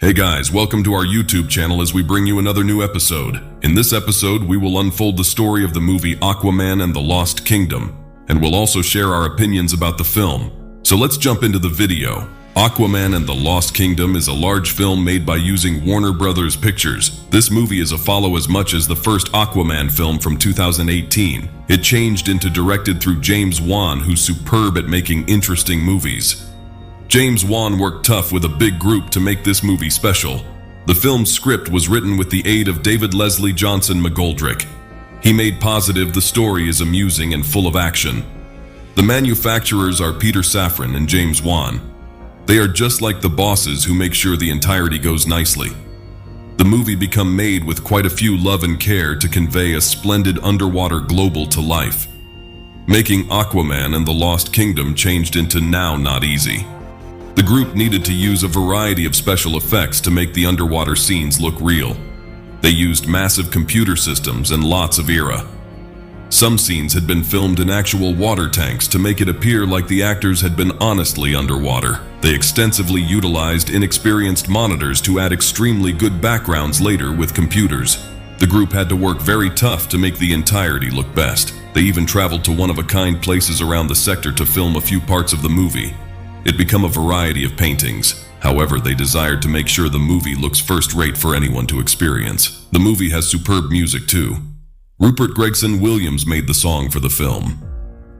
Hey guys, welcome to our YouTube channel as we bring you another new episode. In this episode, we will unfold the story of the movie Aquaman and the Lost Kingdom, and we'll also share our opinions about the film. So let's jump into the video. Aquaman and the Lost Kingdom is a large film made by using Warner Brothers Pictures. This movie is a follow as much as the first Aquaman film from 2018. It changed into directed through James Wan, who's superb at making interesting movies. James Wan worked tough with a big group to make this movie special. The film's script was written with the aid of David Leslie Johnson McGoldrick. He made positive the story is amusing and full of action. The manufacturers are Peter Safran and James Wan. They are just like the bosses who make sure the entirety goes nicely. The movie became made with quite a few love and care to convey a splendid underwater global to life. Making Aquaman and the Lost Kingdom changed into now not easy. The group needed to use a variety of special effects to make the underwater scenes look real. They used massive computer systems and lots of era. Some scenes had been filmed in actual water tanks to make it appear like the actors had been honestly underwater. They extensively utilized inexperienced monitors to add extremely good backgrounds later with computers. The group had to work very tough to make the entirety look best. They even traveled to one-of-a-kind places around the sector to film a few parts of the movie. It became a variety of paintings. However, they desired to make sure the movie looks first-rate for anyone to experience. The movie has superb music too. Rupert Gregson-Williams made the song for the film.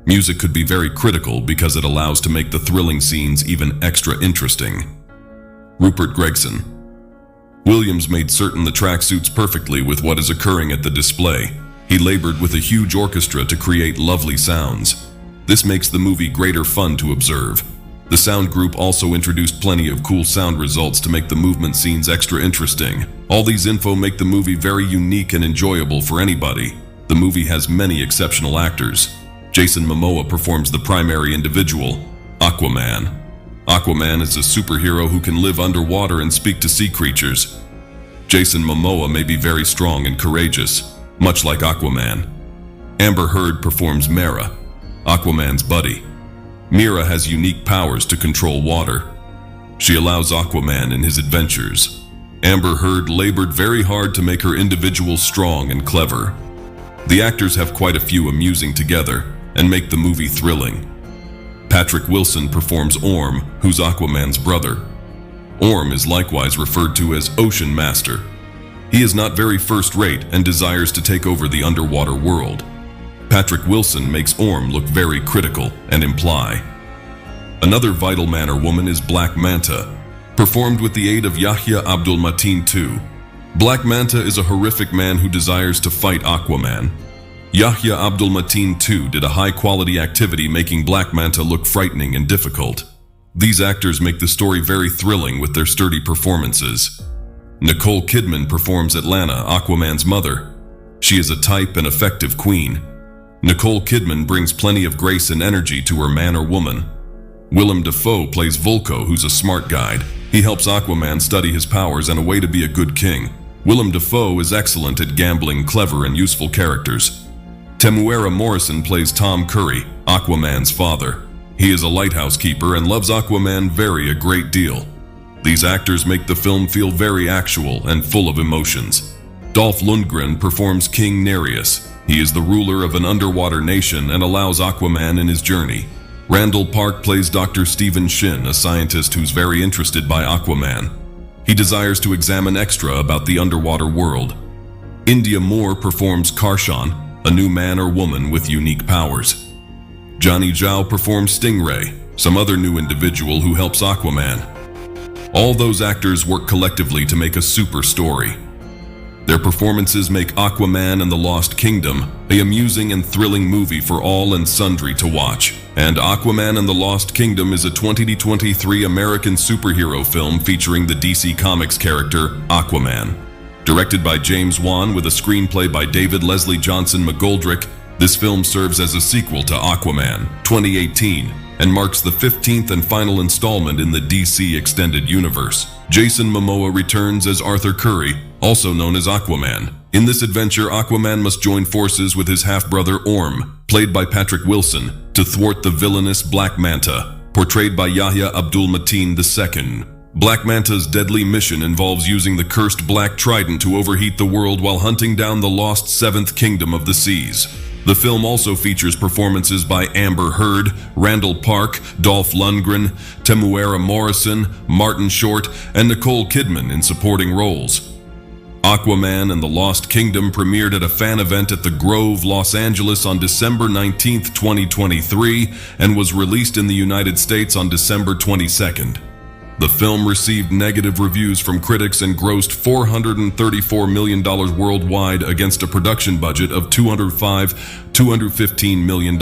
Music could be very critical because it allows to make the thrilling scenes even extra interesting. Rupert Gregson. Williams made certain the track suits perfectly with what is occurring at the display. He labored with a huge orchestra to create lovely sounds. This makes the movie greater fun to observe. The sound group also introduced plenty of cool sound results to make the movement scenes extra interesting. All these info make the movie very unique and enjoyable for anybody. The movie has many exceptional actors. Jason Momoa performs the primary individual, Aquaman. Aquaman is a superhero who can live underwater and speak to sea creatures. Jason Momoa may be very strong and courageous, much like Aquaman. Amber Heard performs Mera, Aquaman's buddy. Mera has unique powers to control water. She allows Aquaman in his adventures. Amber Heard labored very hard to make her individual strong and clever. The actors have quite a few amusing together and make the movie thrilling. Patrick Wilson performs Orm, who's Aquaman's brother. Orm is likewise referred to as Ocean Master. He is not very first-rate and desires to take over the underwater world. Patrick Wilson makes Orm look very critical and imply. Another vital man or woman is Black Manta, performed with the aid of Yahya Abdul-Mateen II. Black Manta is a horrific man who desires to fight Aquaman. Yahya Abdul-Mateen II did a high-quality activity making Black Manta look frightening and difficult. These actors make the story very thrilling with their sturdy performances. Nicole Kidman performs Atlanta, Aquaman's mother. She is a type and effective queen. Nicole Kidman brings plenty of grace and energy to her man or woman. Willem Dafoe plays Vulko, who's a smart guide. He helps Aquaman study his powers and a way to be a good king. Willem Dafoe is excellent at gambling clever and useful characters. Temuera Morrison plays Tom Curry, Aquaman's father. He is a lighthouse keeper and loves Aquaman a great deal. These actors make the film feel very actual and full of emotions. Dolph Lundgren performs King Nereus. He is the ruler of an underwater nation and allows Aquaman in his journey. Randall Park plays Dr. Stephen Shin, a scientist who's very interested by Aquaman. He desires to examine extra about the underwater world. India Moore performs Karshan, a new man or woman with unique powers. Johnny Zhao performs Stingray, some other new individual who helps Aquaman. All those actors work collectively to make a super story. Their performances make Aquaman and the Lost Kingdom an amusing and thrilling movie for all and sundry to watch. And Aquaman and the Lost Kingdom is a 2023 American superhero film featuring the DC Comics character Aquaman. Directed by James Wan with a screenplay by David Leslie Johnson McGoldrick, this film serves as a sequel to Aquaman 2018 and marks the 15th and final installment in the DC Extended Universe. Jason Momoa returns as Arthur Curry, also known as Aquaman. In this adventure, Aquaman must join forces with his half-brother Orm, played by Patrick Wilson, to thwart the villainous Black Manta, portrayed by Yahya Abdul-Mateen II. Black Manta's deadly mission involves using the cursed Black Trident to overheat the world while hunting down the lost seventh kingdom of the seas. The film also features performances by Amber Heard, Randall Park, Dolph Lundgren, Temuera Morrison, Martin Short, and Nicole Kidman in supporting roles. Aquaman and the Lost Kingdom premiered at a fan event at the Grove, Los Angeles on December 19, 2023, and was released in the United States on December 22nd. The film received negative reviews from critics and grossed $434 million worldwide against a production budget of $215 million.